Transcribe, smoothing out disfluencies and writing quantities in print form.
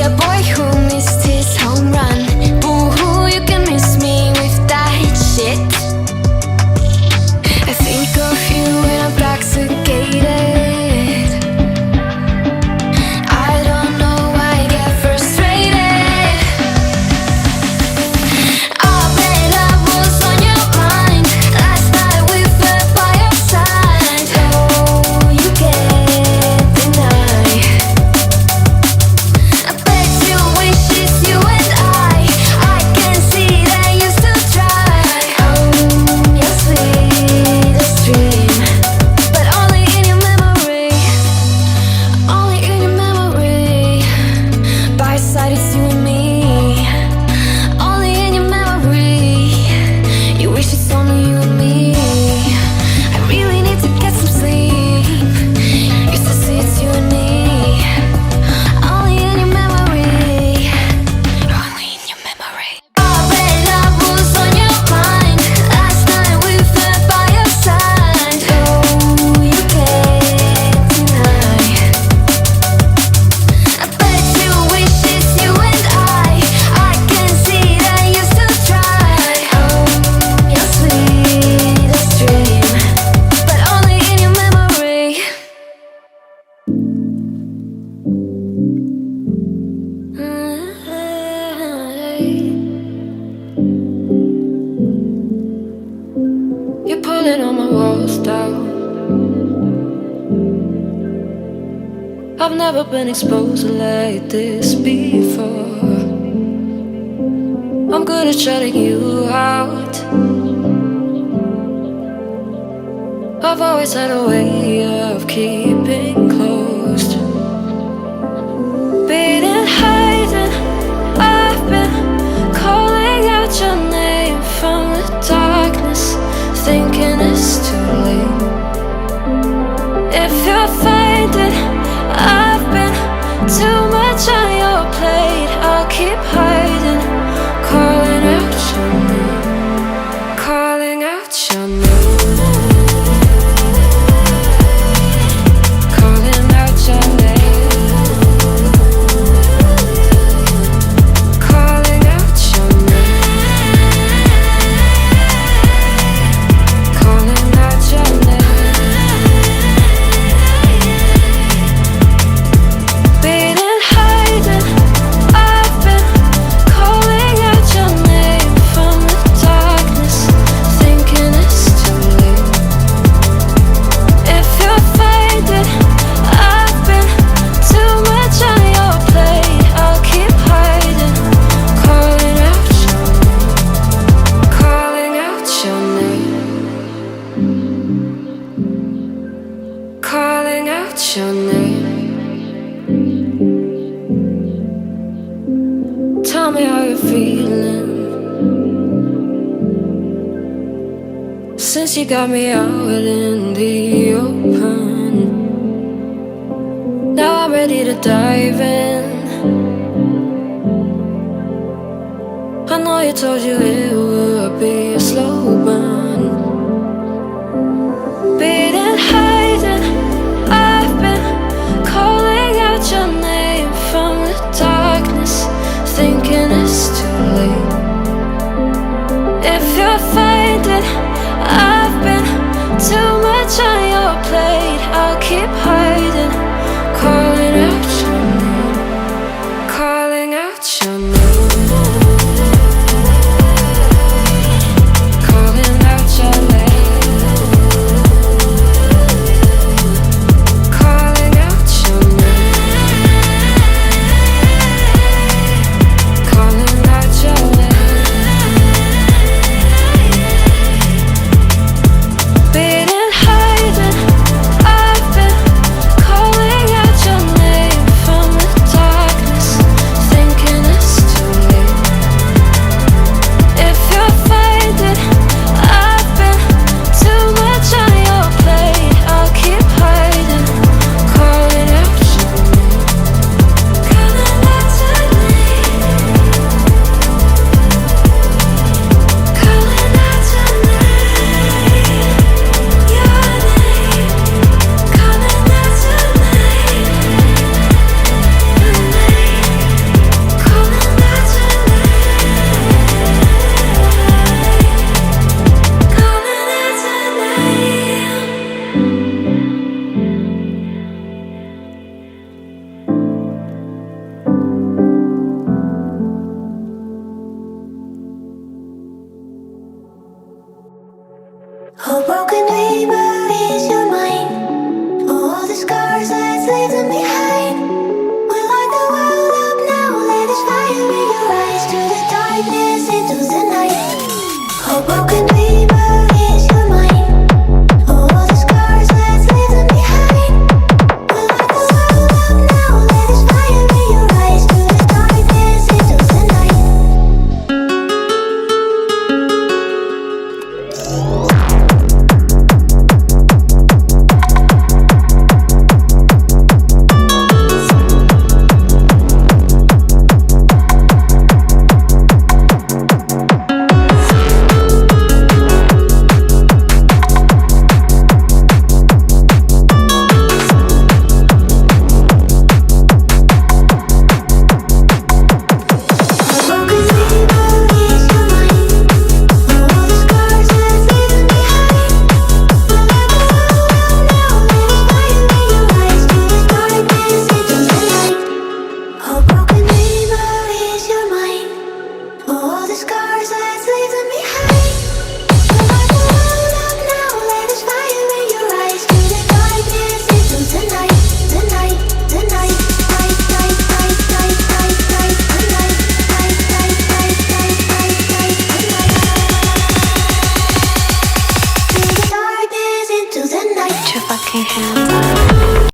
a boy who missed his home run. Boo-hoo, you can miss me with that shit. I think of you when I'm intoxicated. I don't know why I get frustrated. Oh, babe, I was on your mind. Last night we fell by your side. Oh, you can't deny. I bet you wish it's you and I can see that you still try. Your sweetest dream, but only in your memory. Only in your memory. By your side it's you and me. Only in your memory. You wish it's only you and me. I really need to get some sleep. Used to see it's you and me. Only in your memory. Only in your memory. Oh, babe, I was on your mind. Last night we fell by your side. Oh, you can't deny. I bet you wish it's you and I can see that you still try. Your sweetest dream, but only in your memory. You're pulling on my walls down. I've never been exposed like this before. I'm good at shutting you out. I've always had a way of keeping closed. Beating, hiding, I've been calling out your name from the darkness, thinking it's too late. If you're finding I've been too much on your plate, I'll keep hiding, calling out your name, calling out your name. Calling out your name. Calling out your name. Calling out your name. Beating, hiding, I've been calling out your name from the darkness, thinking it's too late. If you're finding I've been too much on your plate, I'll keep hiding, calling out your name, calling out your name, calling out your name. Tell me how you're feeling since you got me out in the open. Now I'm ready to dive in. I know you told you